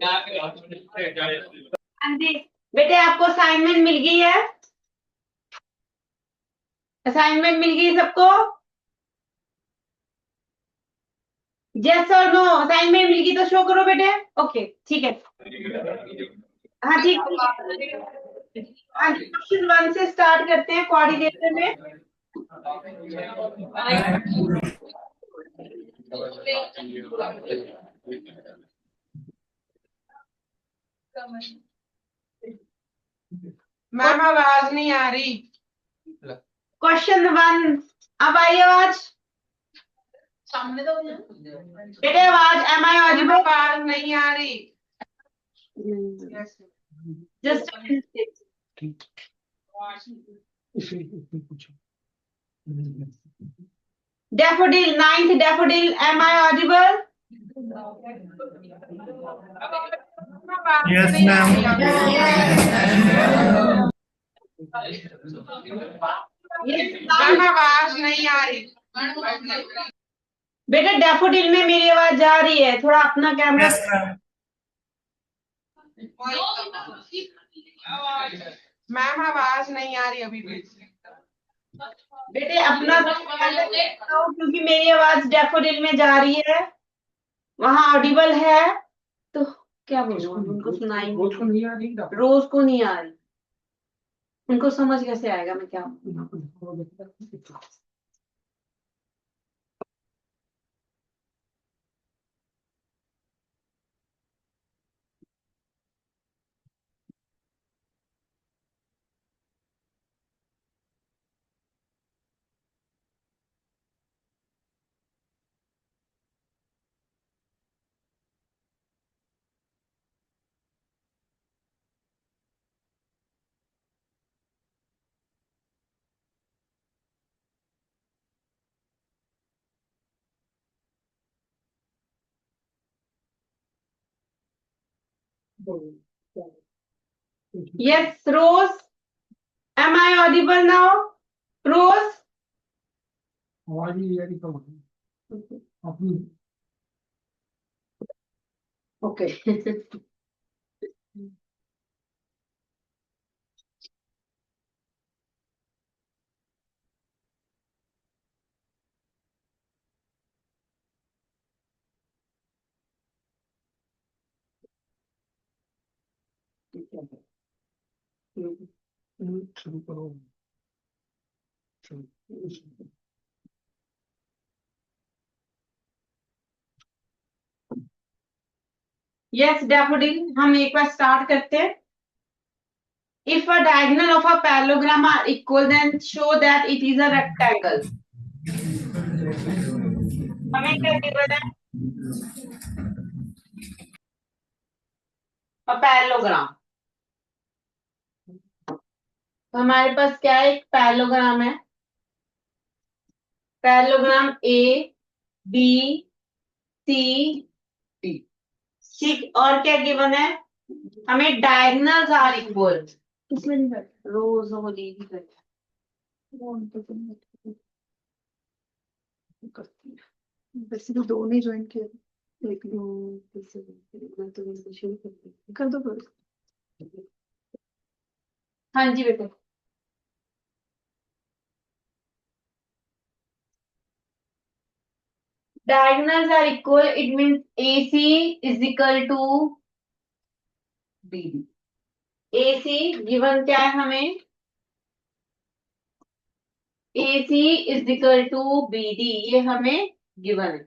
हाँ जी बेटे, आपको असाइनमेंट मिल गई है? असाइनमेंट मिल गई सबको? यस और नो? असाइनमेंट मिल गई तो शो करो बेटे। ओके ठीक है। हाँ ठीक है। हाँ, क्वेश्चन 1 से स्टार्ट करते हैं कोऑर्डिनेटर में। मैम आवाज नहीं आ रही। क्वेश्चन 1, अब आई आवाज? सामने तो बेटे आवाज, एम आई मैम ऑडिबल? आवाज नहीं आ रही। Just daffodil, 9th daffodil, am I audible? Yes ma'am. Ma'am आवाज नहीं आ रही। बेटा डैफोडिल में मेरी आवाज जा रही है, थोड़ा अपना कैमरा। Yes ma'am. मैम आवाज नहीं आ रही अभी भी। बेटे अपना क्योंकि मेरी आवाज डैफोडिल में जा रही है, वहां ऑडिबल है, तो क्या बोलूं, उनको सुनाई नहीं आ रही, रोज को नहीं आ रही, उनको समझ कैसे आएगा मैं क्या बोलूं? Yes, Rose. Am I audible now? Rose? आवाज नहीं आ रही कम अपनी। Okay. शुरू करो। Yes, daffodil. हम एक बार स्टार्ट करते हैं। If a diagonal of a parallelogram are equal, then show that it is a rectangle. हमें क्या गिवन है? A parallelogram. तो हमारे पास क्या है? एक पैरेललोग्राम है। Parallelogram A B C D. ठीक, और क्या गिवन है? हमें डायगोनल्स आर इक्वल। किसमें नहीं बैठा? रोज वो दीदी बैठा। वैसे तो दो नहीं ज्वाइन किया, लेकिन मैं तो वैसे शुरू कर दो फिर। हाँ जी बेटे। Diagonals are equal, it means AC is equal to BD. AC given क्या है हमें? AC is equal to BD, ये हमें given है।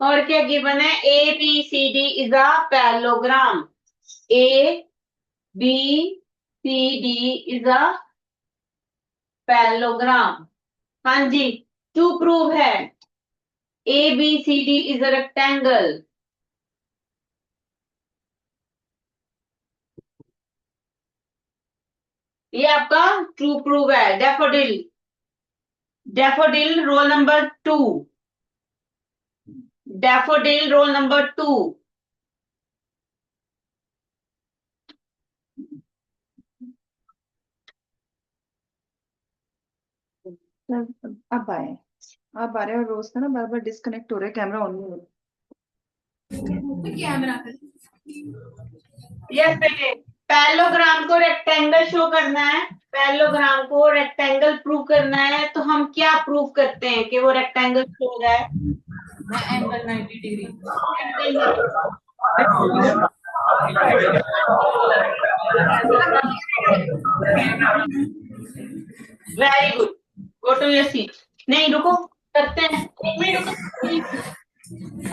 और क्या गिवन है? ABCD is a parallelogram. ABCD is a parallelogram. हाँ जी, टू प्रूव है ABCD is a rectangle. ये आपका ट्रू प्रूव है। Daffodil, daffodil roll number 2, daffodil roll number 2। अब आए आप बारे और रोज का ना बार बार डिस्कनेक्ट हो रहा है, कैमरा ऑन नहीं हो रहा। यस बेटे, पैरेललोग्राम को रेक्टेंगल शो करना है, पैरेललोग्राम को रेक्टेंगल प्रूव करना है, तो हम क्या प्रूव करते हैं कि वो रेक्टेंगल शो हो रहा है? Angle 90 degree. Very good, go to your seat. नहीं रुको, करते हैं, एक मिनट रुको।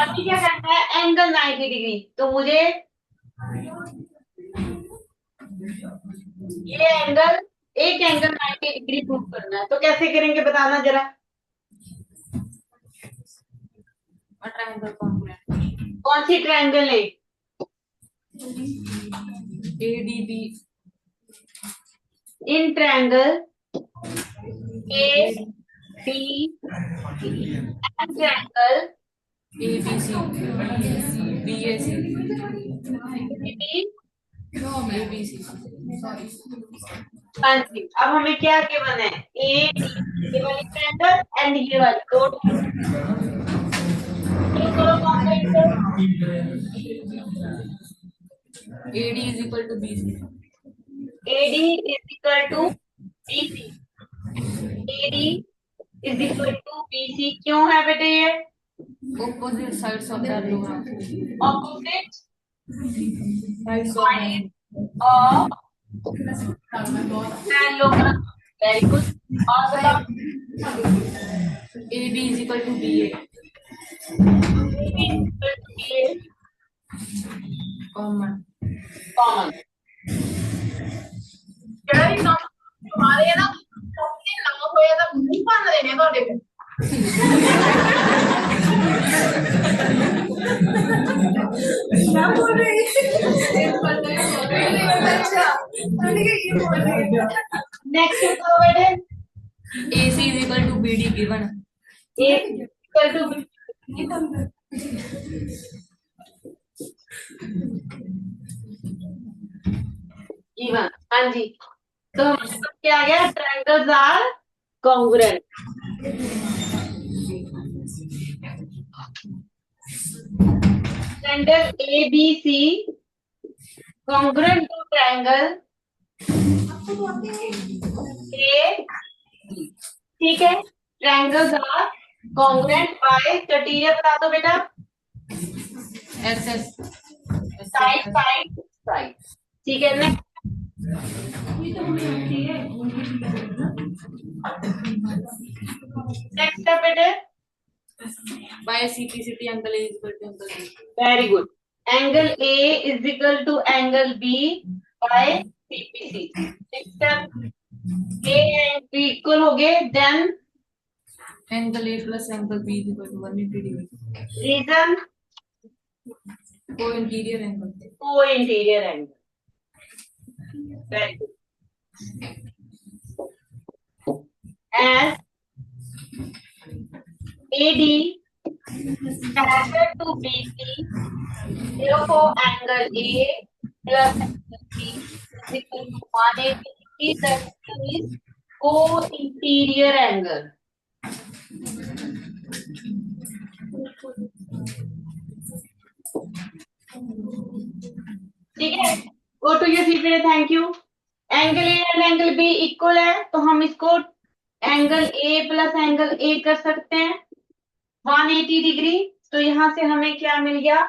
अभी क्या करना है? Angle 90 degree. तो मुझे ये एंगल, एक एंगल 90 डिग्री प्रूव करना है, तो कैसे करेंगे बताना जरा। Triangle congruent. कौन सी ट्रायंगल है? ADB। In triangle A D and triangle ABC। BAC। B. ABC। हाँ जी, अब हमें क्या गिवन है? ए डी, ये वाली ट्रायंगल एंड ये वाली दो AD is equal to BC। AD is equal to BC। AD is equal to BC क्यों है बेटे ये? Opposite sides of parallelogram। Opposite Sides sides of parallelogram। Very good। और बताओ। AB is equal to BA। AB is equal to BA Common। common। ਕਿਹੜਾ ਵੀ ਕੰਮ तुम्हारे है ना, सबसे ना होया ਤਾਂ ਮੂੰਹ ਭੰਨ ਦੇਣੇ ਤੁਹਾਡੇ ਕੋਲ। क्या बोल रही नेक्स्ट बताओ बेटे। AC is equal to BD given। A equal to given. हाँ जी, तो हमारे पास क्या आ गया? Triangles are congruent. Triangle ABC congruent to triangle A। ठीक है, triangles are congruent by criteria बता दो बेटा। SS। Side side side. ठीक है, नेक्स्ट स्टेप बेटे। By CPCT angle A is equal to angle B। Very good. Angle A is equal to angle B by CPC। Step A and B equal हो गए, then Angle A plus angle B is equal to 180 degree। रीजन Co-interior angle। Co interior angle. Very good. as AD parallel to BC, therefore angle A plus angle B is equal to 180 degree. That is co-interior angle. ठीक है, go to your seat. Thank you. Angle A and angle B equal है, तो हम इसको angle A plus angle A कर सकते हैं 180 degree. तो यहां से हमें क्या मिल गया?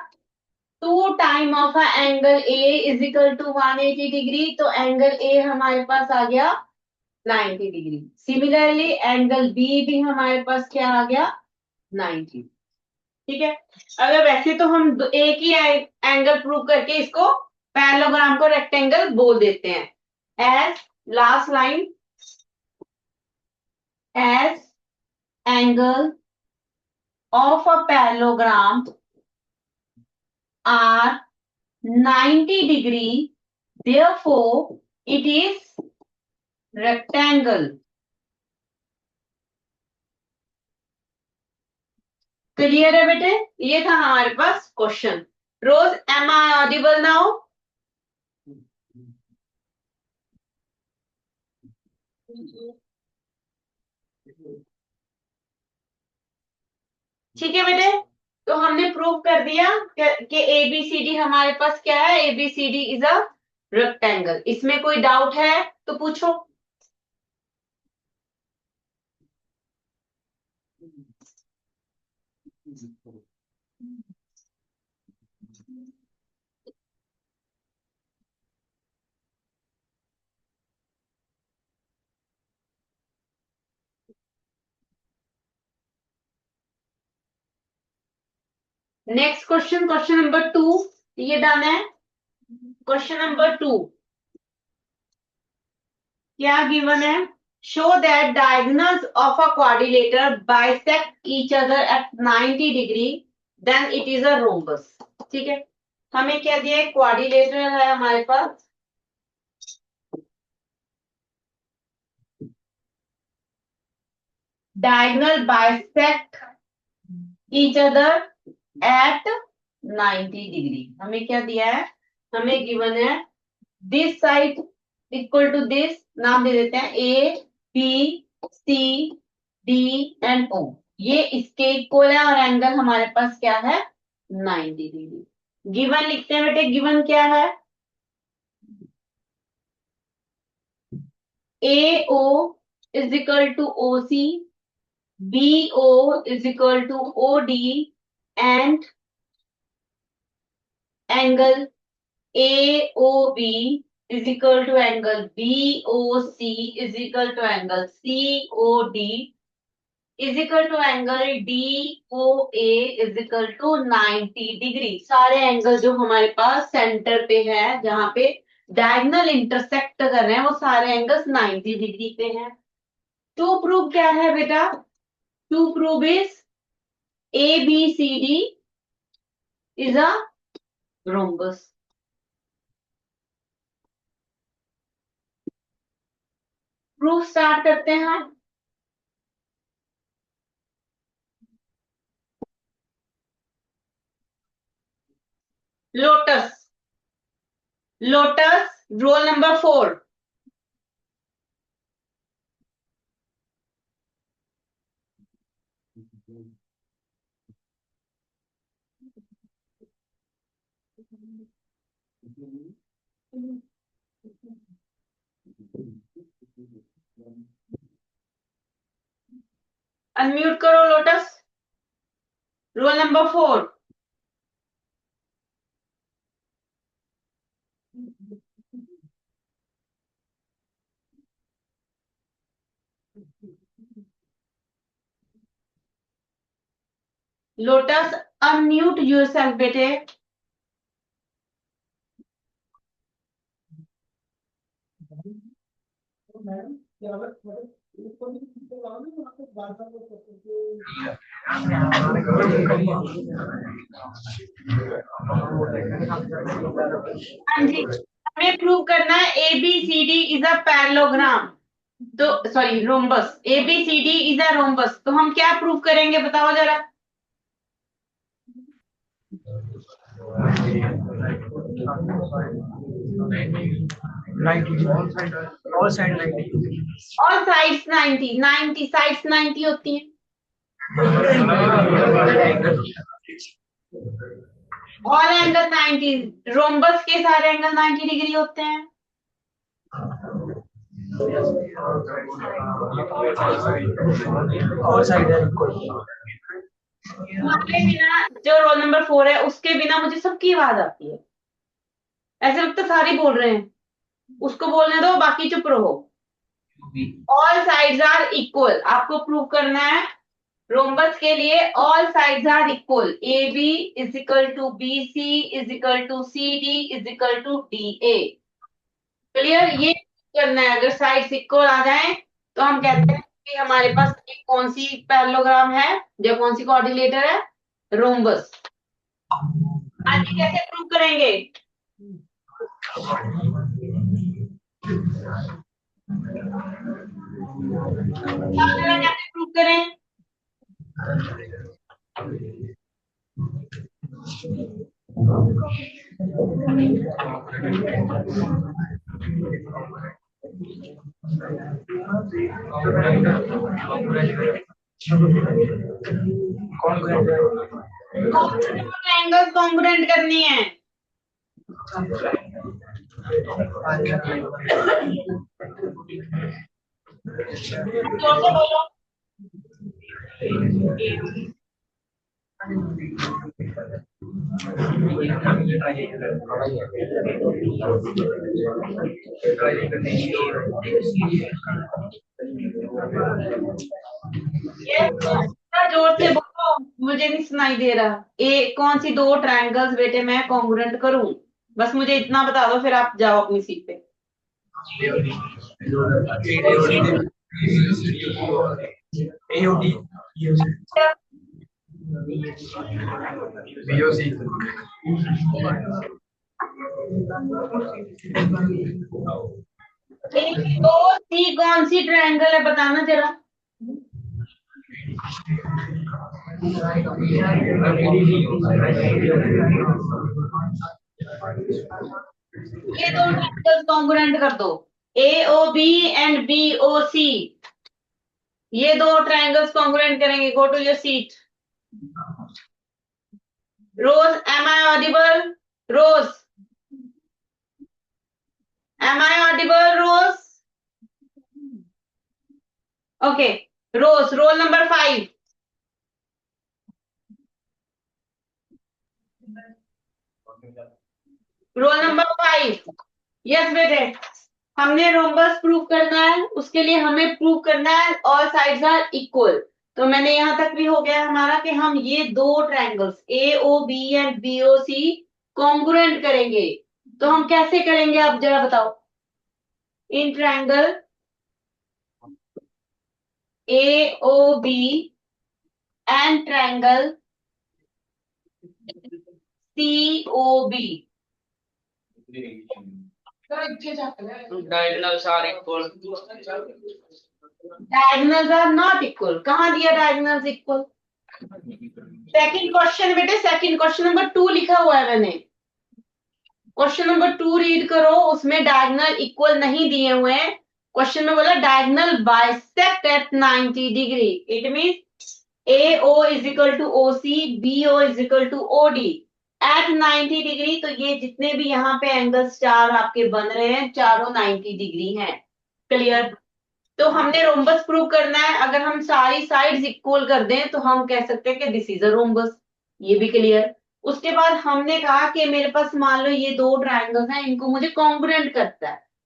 2 time of angle A is equal to 180 degree. तो एंगल ए हमारे पास आ गया 90 डिग्री। सिमिलरली एंगल बी भी हमारे पास क्या आ गया? 90। ठीक है, अगर वैसे तो हम एक ही एंगल प्रूव करके इसको पैरेललोग्राम को रेक्टेंगल बोल देते हैं। As last line, as angle of a parallelogram are 90 degree, therefore it is rectangle। Clear है बेटे? ये था हमारे पास question. Rose, am I audible now? ठीक है बेटे, तो हमने प्रूव कर दिया कि एबीसीडी हमारे पास क्या है, एबीसीडी इज अ रेक्टेंगल। इसमें कोई डाउट है तो पूछो। नेक्स्ट क्वेश्चन, क्वेश्चन नंबर 2, ये डन है। क्वेश्चन नंबर 2 क्या गिवन है, show that diagonals of a quadrilateral bisect each other at 90 degree then it is a rhombus. ठीक है, हमें क्या दिया है, क्वाड्रिलेटर है हमारे पास, diagonal bisect each other at 90 degree. हमें क्या दिया है, हमें गिवन है this side equal to this, नाम दे देते हैं A B C D and O, ये इसके इक्वल है और एंगल हमारे पास क्या है, 90 डिग्री। गिवन लिखते हैं बेटे, गिवन क्या है, A O is equal to O C, B O is equal to O D and angle AOB is equal to angle BOC is equal to angle COD is equal to angle DOA is equal to 90 degree. सारे angle जो हमारे पास centre पे है, जहां पे diagonal intersect कर रहे हैं, वो सारे एंगल्स 90 डिग्री पे हैं। टू प्रूव क्या है बेटा, to prove is ABCD is a rhombus। Proof start करते हैं। Lotus, Lotus roll number 4। Unmute करो Lotus, roll number 4। Lotus unmute yourself बेटे। मैडम क्या इसको भी हाँ जी, हमें प्रूव करना है ABCD इज अ पैरेललोग्राम, तो sorry rhombus, ABCD is a rhombus. तो हम क्या प्रूव करेंगे बताओ जरा। ऑल साइड 90 और साइड्स 90, 90 साइड्स 90 होती हैं, और एंगल 90, रोम्बस के सारे एंगल 90 डिग्री होते हैं। ऑल साइड है हमारे बिना, जो रोल नंबर 4 है, उसके बिना मुझे सबकी आवाज आती है, ऐसे लगता है सारे बोल रहे हैं, उसको बोलने दो, बाकी चुप रहो। ऑल साइड्स आर इक्वल, आपको प्रूव करना है रोम्बस के लिए all sides are equal, A B is equal to B C is equal to C D is equal to D A. Clear, ये करना है। अगर साइड्स इक्वल आ जाए तो हम कहते हैं कि हमारे पास एक कौन सी पैरेललोग्राम है, जो कौन सी कोऑर्डिनेटर है, रोम्बस। आगे कैसे प्रूव करेंगे, कैसे प्रूव करें, कौन ट्रायंगल्स कॉन्ग्रुएंट करनी है। जोर से बोलो। जोर से बोलो, मुझे नहीं सुनाई दे रहा। कौन सी दो ट्रायंगल्स बेटे मैं कॉन्ग्रुएंट करूं? बस मुझे इतना बता दो, फिर आप जाओ अपनी सीट पे। सी कौन सी ट्रायंगल है बताना जरा। ये दो ट्रायंगल्स कॉन्ग्रुएंट कर दो। AOB एंड BOC, ये दो ट्रायंगल्स कॉन्ग्रुएंट करेंगे। Go to your seat. Rose, am I audible? Rose, am I audible? Rose, okay. Rose, roll number 5। Roll number 5। Yes बेटे, हमने रोम्बस प्रूव करना है। उसके लिए हमें प्रूव करना है ऑल साइड्स आर इक्वल। तो मैंने यहां तक भी हो गया हमारा कि हम ये दो triangles AOB and BOC congruent करेंगे। तो हम कैसे करेंगे आप जरा बताओ। In triangle AOB and triangle COB, diagonals are equal. Diagonals are not equal. कहां दिया डायगोनल्स इक्वल? सेकंड क्वेश्चन बेटे, सेकंड क्वेश्चन नंबर 2 लिखा हुआ है मैंने। क्वेश्चन नंबर 2 रीड करो, उसमें डायगोनल इक्वल नहीं दिए हुए हैं। क्वेश्चन में बोला diagonal bisect at 90 degree. It means AO is equal to OC, BO is equal to OD at 90 degree. तो ये जितने भी यहाँ पे एंगल्स चार आपके बन रहे हैं, चारों 90 डिग्री हैं। क्लियर? तो हमने रोम्बस प्रूव करना है। अगर हम सारी साइड्स इक्वल कर दें तो हम कह सकते हैं कि दिस इज अ रोम्बस। ये भी क्लियर। उसके बाद हमने कहा कि मेरे पास मान लो ये दो ट्रायंगल्स हैं, इनको मुझे कॉन्ग्रुएंट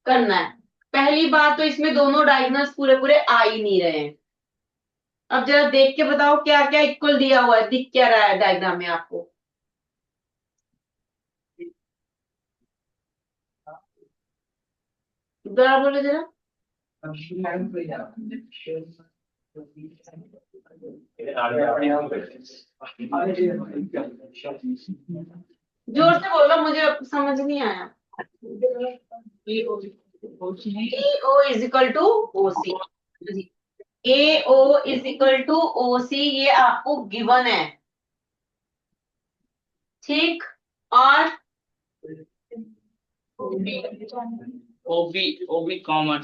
करना है। पहली बात तो इसमें दोनों डायगोनल्स पूरे पूरे आ ही नहीं रहे हैं। अब जरा देख के बताओ क्या क्या इक्वल दिया हुआ है, दिख क्या रहा है डायग्राम में आपको। जरा बोलो जरा। जोर से बोलो, मुझे समझ नहीं आया। AO is equal to OC। AO is equal to OC, ये आपको गिवन है। ठीक। और OB common.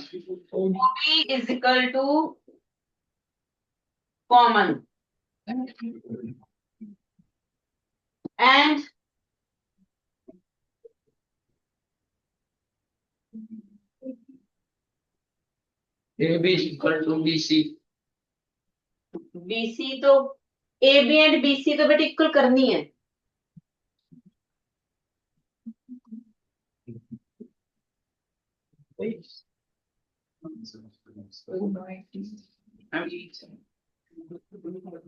OB is equal to common and AB equal to BC। BC तो AB एंड BC तो बेटा इक्वल करनी है।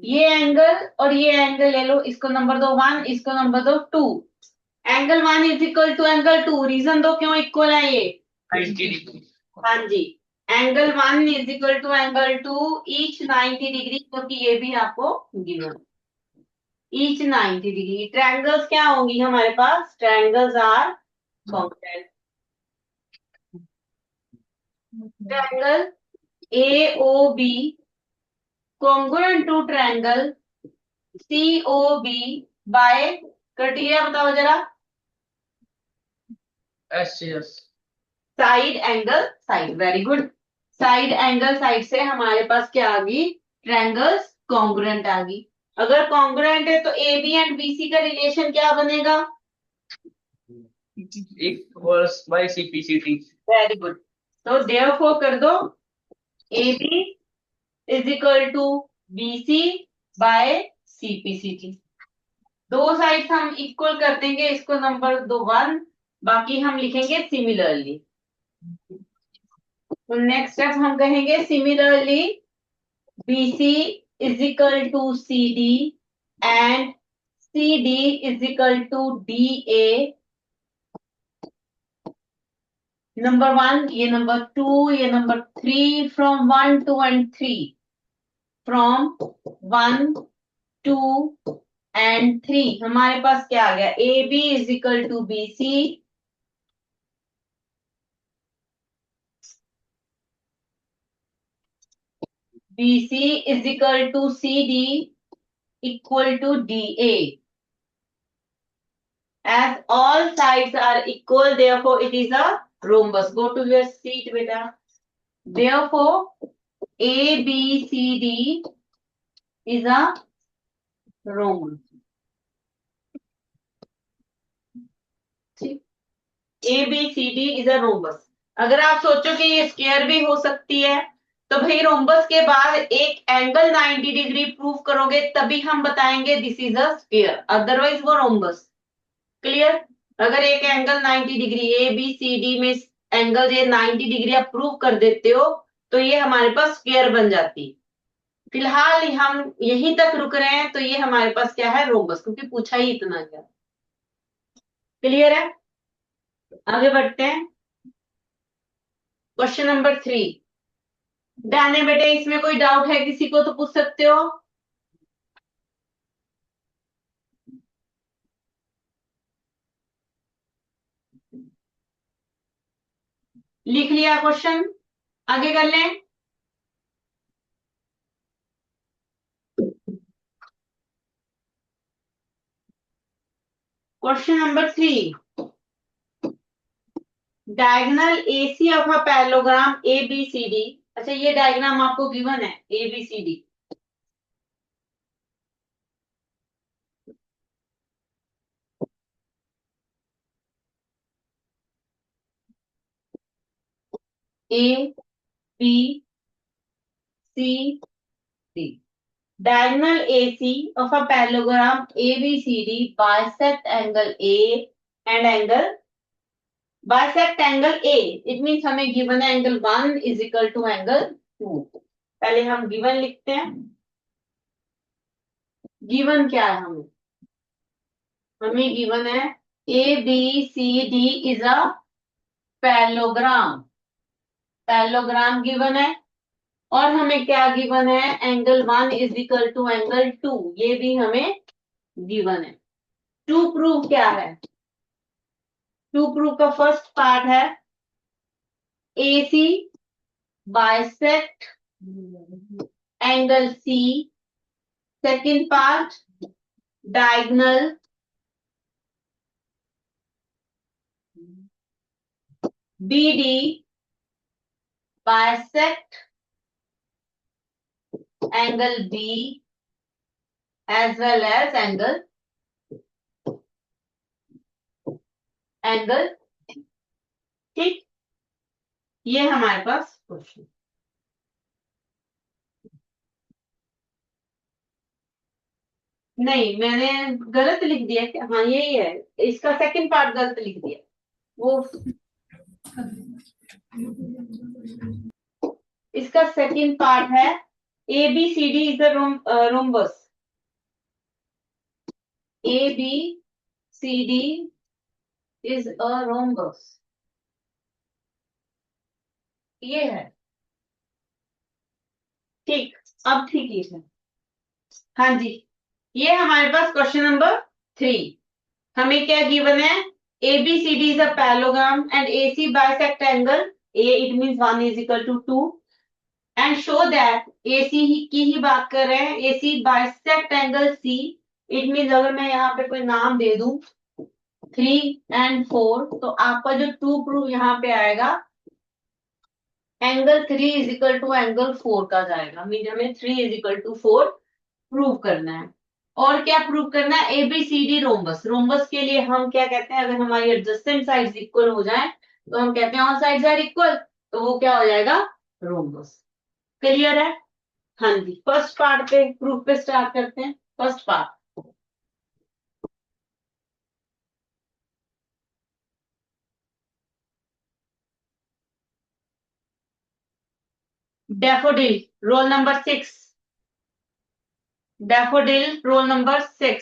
ये एंगल और ये एंगल ले लो, इसको नंबर दो 1, इसको नंबर दो 2। Angle 1 is equal to angle 2। Reason दो क्यों इक्वल है ये। 90 डिग्री। हाँ जी, angle 1 is equal to angle 2 each 90 degree, क्योंकि ये भी आपको गिवन ईच 90 डिग्री। ट्रायंगल्स क्या होंगी हमारे पास? Triangles are congruent. Triangle AOB congruent to triangle COB by criteria बताओ जरा। SCS। Side angle side, very good. Side angle side से हमारे पास क्या आ गई? ट्रायंगल्स कॉन्ग्रुएंट आ गई। अगर कॉन्ग्रुएंट है तो A B and B C का रिलेशन क्या बनेगा? equals by CPCT. Very good. तो देयरफॉर कर दो A B is equal to B C by CPCT। दो साइड्स हम इक्वल कर देंगे, इसको नंबर दो 1, बाकी हम लिखेंगे सिमिलरली। तो नेक्स्ट स्टेप हम कहेंगे similarly BC is equal to CD and CD is equal to DA। Number 1, ये नंबर 2, ये number 3, from 1, 2 and 3, from 1, 2 and 3 हमारे पास क्या आ गया? AB is equal to BC, BC is equal to CD equal to DA। As all sides are equal, therefore it is a rhombus. Go to your seat, beta. Therefore, ABCD is a rhombus. ABCD is a rhombus. अगर आप सोचो कि ये square भी हो सकती है, तो भाई रोम्बस के बाद एक एंगल 90 डिग्री प्रूव करोगे तभी हम बताएंगे this is a square, otherwise वो रोम्बस। क्लियर? अगर एक angle 90 degree A B C D में एंगल ये 90 डिग्री आप प्रूव कर देते हो तो ये हमारे पास स्क्वायर बन जाती। फिलहाल हम यहीं तक रुक रहे हैं, तो ये हमारे पास क्या है? रोम्बस, क्योंकि पूछा ही इतना गया। क्लियर है? आगे बढ़ते हैं। Question number 3। डन है बेटे, इसमें कोई डाउट है किसी को तो पूछ सकते हो। लिख लिया क्वेश्चन? आगे कर लें। Question number 3। Diagonal AC of a parallelogram ABCD। अच्छा, ये डायग्राम आपको गिवन है ABCD। ABCD। Diagonal AC of a parallelogram ABCD bisect angle A and angle bisect angle A। It means हमें given है angle 1 is equal to angle 2। पहले हम given लिखते हैं। given क्या है हमें? हमें given है ABCD is a parallelogram। Parallelogram given है और हमें क्या गिवन है? Angle 1 is equal to angle 2, ये भी हमें गिवन है। टू प्रूव क्या है? टू प्रूव का फर्स्ट पार्ट है AC bisect angle C। Second part diagonal BD bisect angle B as well as angle ठीक। ये हमारे पास क्वेश्चन। नहीं, मैंने गलत लिख दिया क्या? हाँ यही है, इसका सेकंड पार्ट गलत लिख दिया। वो इसका सेकंड पार्ट है ABCD is the rhombus. ABCD is a rhombus, ये है। ठीक, अब ठीक है। हाँ जी, ये हमारे पास क्वेश्चन नंबर 3। हमें क्या गिवन है? ABCD is a parallelogram and AC bisect angle A, it means 1 is equal to 2 and show that AC की ही बात कर रहे हैं। AC bisect angle C, it means अगर मैं यहाँ पे कोई नाम दे दूं 3 and 4, तो आपका जो 2 प्रूफ यहाँ पे आएगा angle 3 is equal to angle 4 का जाएगा। मीन हमें 3 इज इक्वल टू 4 प्रूव करना है। और क्या प्रूव करना है, ABCD रोम्बस। रोम्बस के लिए हम क्या कहते हैं, अगर हमारी एडजेसेंट साइड्स इक्वल हो जाए तो हम कहते हैं ऑल साइड्स आर इक्वल, तो वो क्या हो जाएगा, रोम्बस। क्लियर है? हाँ जी, फर्स्ट पार्ट पे प्रूफ पे स्टार्ट करते हैं। First part, daffodil roll number 6, daffodil roll number 6।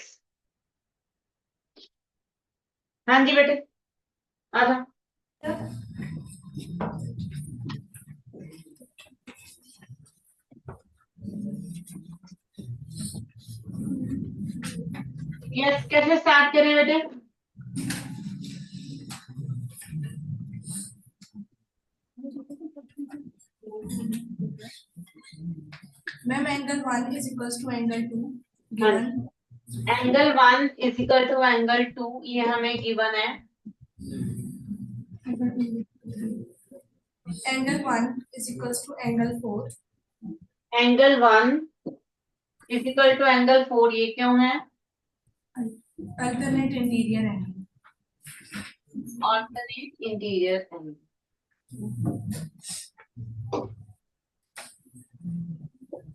हाँ जी बेटे, आजा। यस, कैसे स्टार्ट करें बेटे? Ma'am angle 1 is equals to angle 2 हाँ, given angle 1 is equal to angle 2, ये हमें गिवन है। Angle 1 is equals to angle 4 angle 1 is equal to angle 4, ये क्यों है? Alternate interior angle alternate interior angle,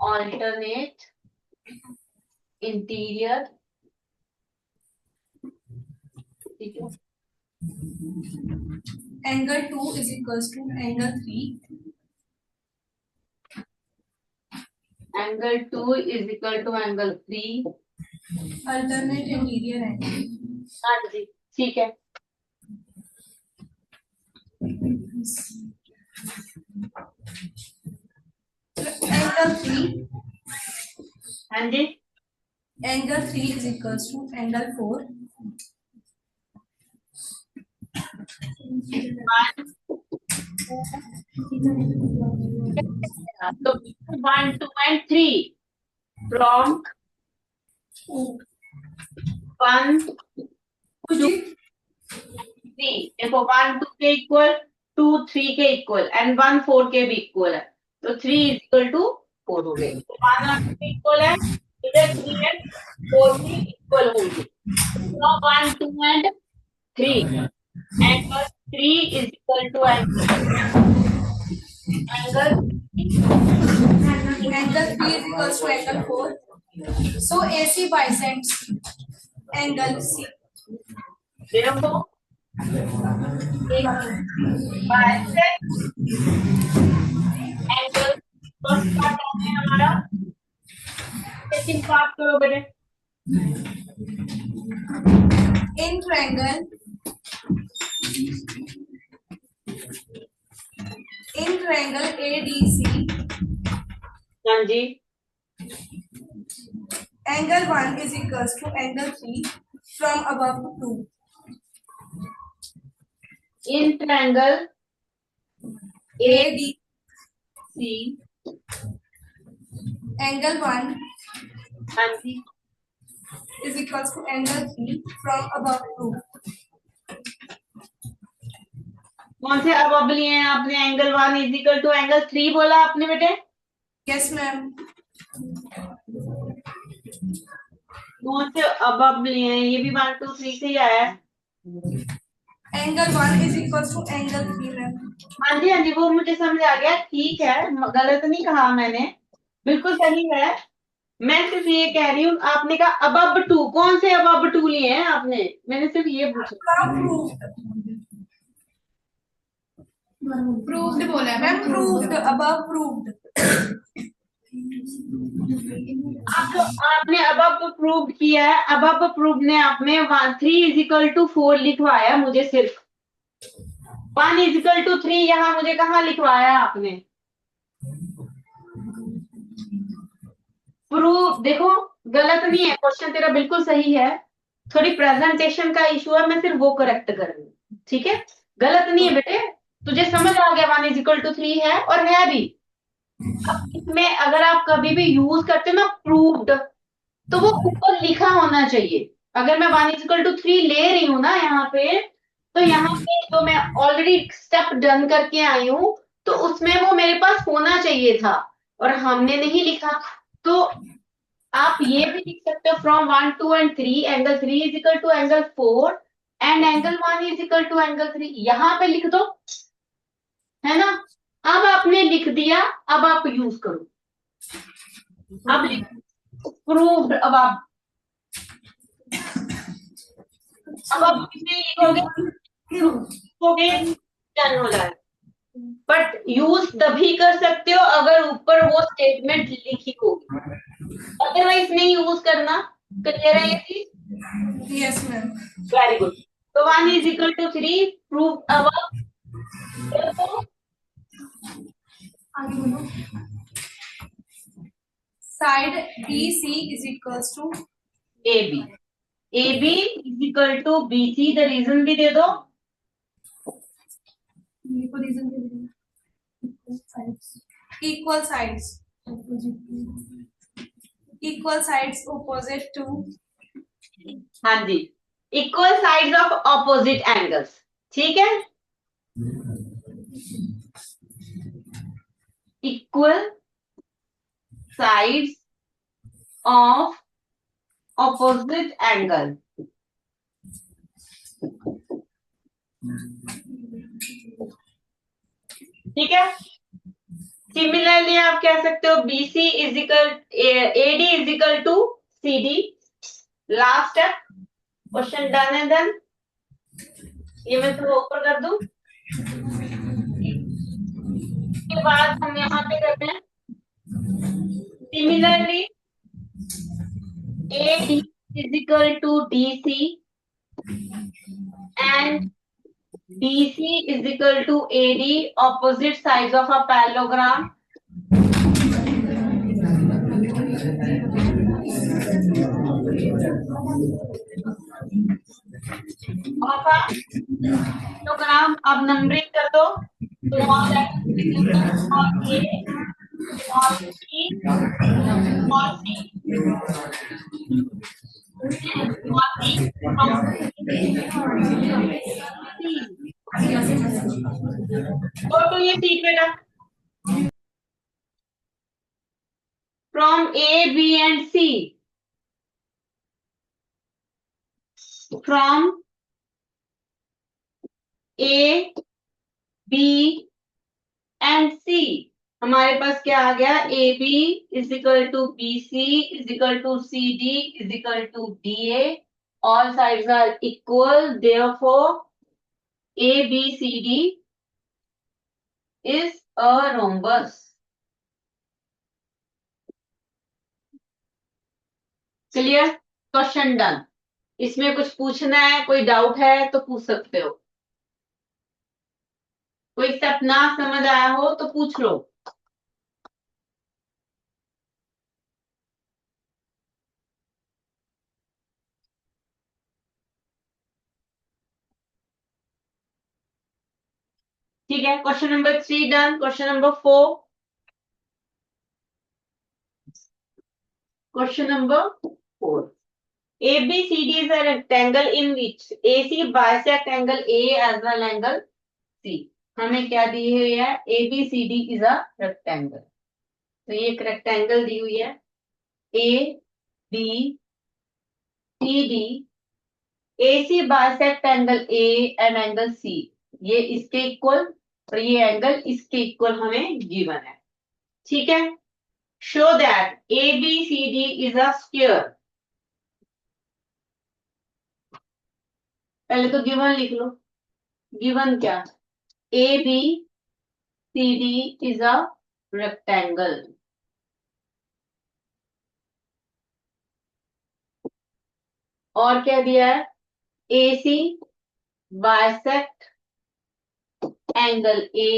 alternate interior, ठीक है। Angle 2 is equals to angle 3 angle 2 is equal to angle 3, alternate interior angle हाँ जी, ठीक है। Angle 3 हाँ जी, angle 3 is equals to angle 4 तो 1 2 and 3 from 1 2 3, देखो 1 2 के इक्वल, 2 3 के इक्वल एंड 1 4 के भी इक्वल है, तो 3 इज इक्वल टू 4 हो गए। तो 1 और 2 के इक्वल है, इधर 3 एंड 4 भी इक्वल होंगे। तो 1 2 and 3, angle 3 is equal to angle angle 3 is equals to angle 4 so AC bisects angle C देखो बाइसेक्ट एंगल, फर्स्ट पार्ट है हमारा। सेकंड पार्ट करो बेटे। in triangle ADC हाँ जी, angle 1 is equals to angle 3 from above to 2 in triangle ADC angle 1 हाँ जी, is equals to angle 3 from above to 2 कौन से अब लिए हैं आपने? Angle 1 is equal to angle 3 बोला आपने बेटे? yes ma'am कौन से अब लिए हैं? ये भी 1 2 3 से ही आया है। angle 1 is equals to angle 3 ma'am हाँ जी हाँ जी, वो मुझे समझ आ गया, ठीक है, गलत नहीं कहा मैंने, बिल्कुल सही है। मैं सिर्फ ये कह रही हूँ, आपने कहा अबब 2, कौन से अबब 2 लिए हैं आपने? मैंने सिर्फ ये पूछा। proved बोला है मैम, proved above proved आपने अबब प्रूव किया है, अबब प्रूव ने आपने 3 इज इक्वल टू 4 लिखवाया मुझे, सिर्फ 1 इज इक्वल टू 3 यहाँ मुझे कहाँ लिखवाया आपने? प्रूव देखो, गलत नहीं है, क्वेश्चन तेरा बिल्कुल सही है, थोड़ी प्रेजेंटेशन का इशू है, मैं सिर्फ वो करेक्ट कर रही हूँ, ठीक है? गलत नहीं है बेटे, तुझे समझ आ गया 1 इज इक्वल टू 3 है और है भी। अब इसमें अगर आप कभी भी यूज करते हो ना प्रूव्ड, तो वो ऊपर लिखा होना चाहिए। अगर मैं 1 इज इक्वल टू 3 ले रही हूँ ना यहाँ पे, तो यहाँ पे जो मैं ऑलरेडी स्टेप डन करके आई हूँ, तो उसमें वो मेरे पास होना चाहिए था और हमने नहीं लिखा। तो आप ये भी लिख सकते हो from 1 2 and 3 angle 3 is equal to angle 4 and angle 1 is equal to angle 3, यहां पे लिख दो, है ना। अब आपने लिख दिया, अब आप यूज करो, अब प्रूव्ड। अब आप कितने लिखोगे, लिखोगे, डन हो जाएगा। बट यूज तभी कर सकते हो अगर ऊपर वो स्टेटमेंट लिखी होगी, अदरवाइज नहीं यूज करना। क्लियर है ये चीज? Yes ma'am. Very good. तो 1 is equal to 3, prove our. आगे बोलो। Side BC is equals to AB, AB is equal to BC, the reason भी दे दो। को रीजन दे दीजिए। Equal sides opposite to. हाँ जी, equal sides of opposite angles, ठीक है। Equal sides of opposite angle, ठीक है। सिमिलरली आप कह सकते हो BC is equal AD is equal to CD। Last step, question done है। देन ये मैं थोड़ा ऊपर कर दूं, के बाद हम यहाँ पे करते हैं similarly AD is equal to DC and BC is equal to AD, opposite sides of a parallelogram. Of a parallelogram, अब नंबरिंग कर दो, small A, small B, small C, small D, go to ये seat बेटा। From A, B and C, from A, B and C, हमारे पास क्या आ गया, AB is equal to BC is equal to CD is equal to DA, all sides are equal, therefore ABCD is a rhombus। Clear, question done. इसमें कुछ पूछना है, कोई डाउट है तो पूछ सकते हो, कोई स्टेप ना समझ आया हो तो पूछ लो। ठीक है, question number 3 done. Question number 4, question number 4, ABCD is a rectangle in which AC bisect angle A as well angle C। हमें क्या दी हुई है, ABCD is a rectangle, तो ये एक रेक्टेंगल दी हुई है, ABCD, AC bisect angle A and angle C, ये इसके इक्वल और ये एंगल इसके इक्वल हमें गिवन है, ठीक है। Show that ABCD is a square, पहले तो गिवन लिख लो। गिवन क्या, ABCD इज अ रेक्टेंगल, और क्या दिया है, AC bisect angle A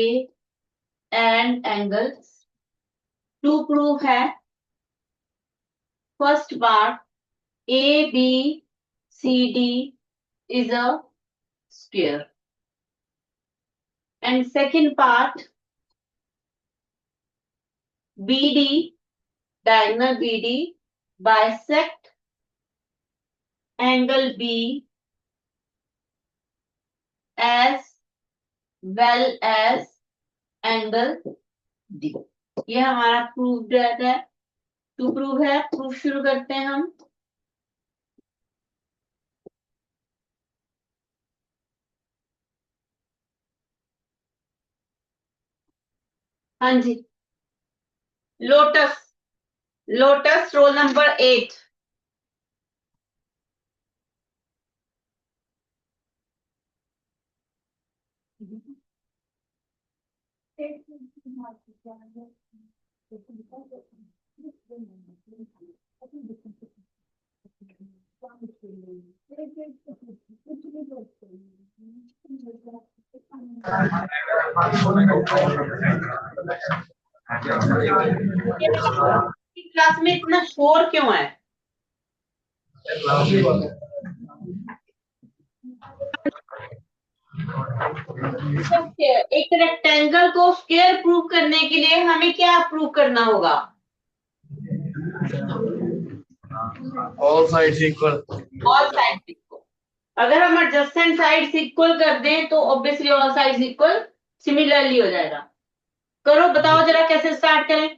and angle, to proof है first part ABCD is a sphere, and second part BD, diagonal BD bisect angle B as well as angle D। ये हमारा proof रहता है to prove है। Proof शुरू करते हैं हम। हाँ जी, Lotus, Lotus roll number 8। Class में इतना शोर क्यों है? एक रेक्टेंगल को स्क्वायर प्रूव करने के लिए हमें क्या प्रूव करना होगा? All sides equal. All sides equal. अगर हम एडजेसेंट साइड्स इक्वल कर दें तो obviously all sides equal similarly हो जाएगा। करो, बताओ जरा कैसे स्टार्ट करें।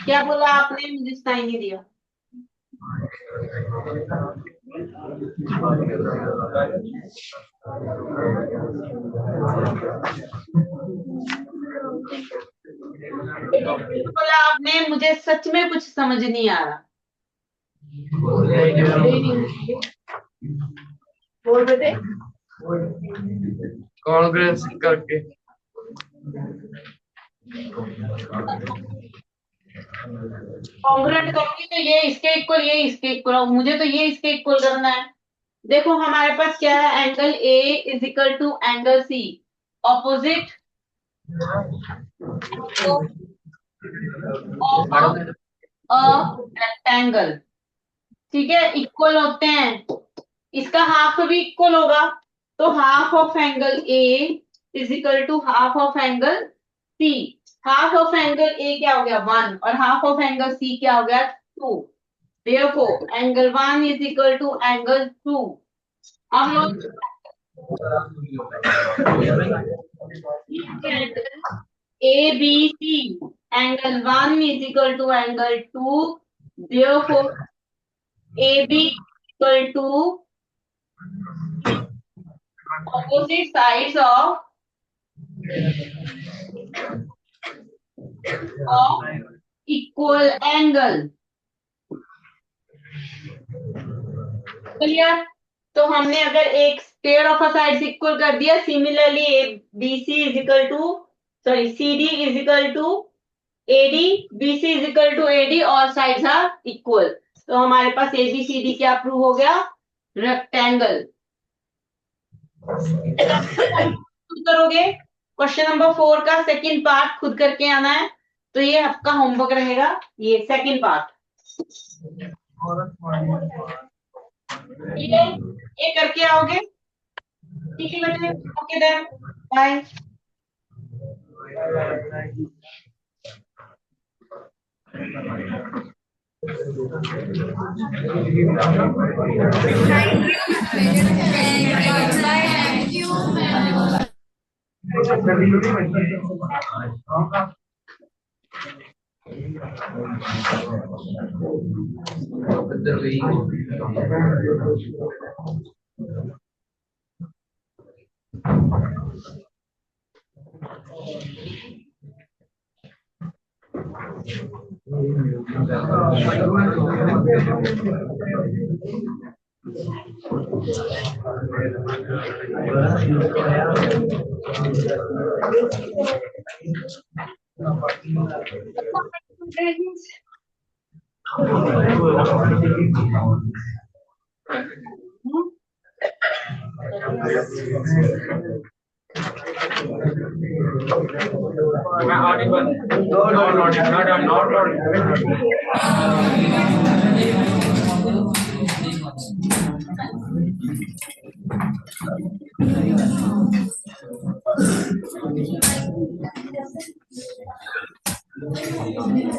क्या बोला आपने? मुझे सुनाई नहीं दिया। बोला आपने, मुझे सच में कुछ समझ नहीं आ रहा। बोल बेटे। Congruence करके कॉन्ग्रुएंट करके तो ये इसके इक्वल, ये इसके इक्वल, मुझे तो ये इसके इक्वल करना है। देखो हमारे पास क्या है, angle A is equal to angle C, opposite rectangle, ठीक है, इक्वल होते हैं। इसका हाफ भी इक्वल होगा, तो half of angle A is equal to half of angle C. Half of angle A क्या हो गया 1 और हाफ ऑफ एंगल सी क्या हो गया 2। देखो angle 1 is equal to angle 2। हम लोग A B C, angle 1 is equal to angle 2, therefore AB equal to opposite sides of equal angle। Clear? तो हमने अगर एक पेयर ऑफ साइड्स इक्वल कर दिया, similarly A B C is equal to, sorry C D is equal to A D, B C is equal to A D, all sides are equal. तो हमारे पास A B C D क्या prove हो गया? Rectangle. करोगे question number 4 का second part खुद करके आना है, तो ये आपका होमवर्क रहेगा, ये सेकंड पार्ट। ठीक है, ये करके आओगे? ठीक है बेटे, okay then, bye. Thank you.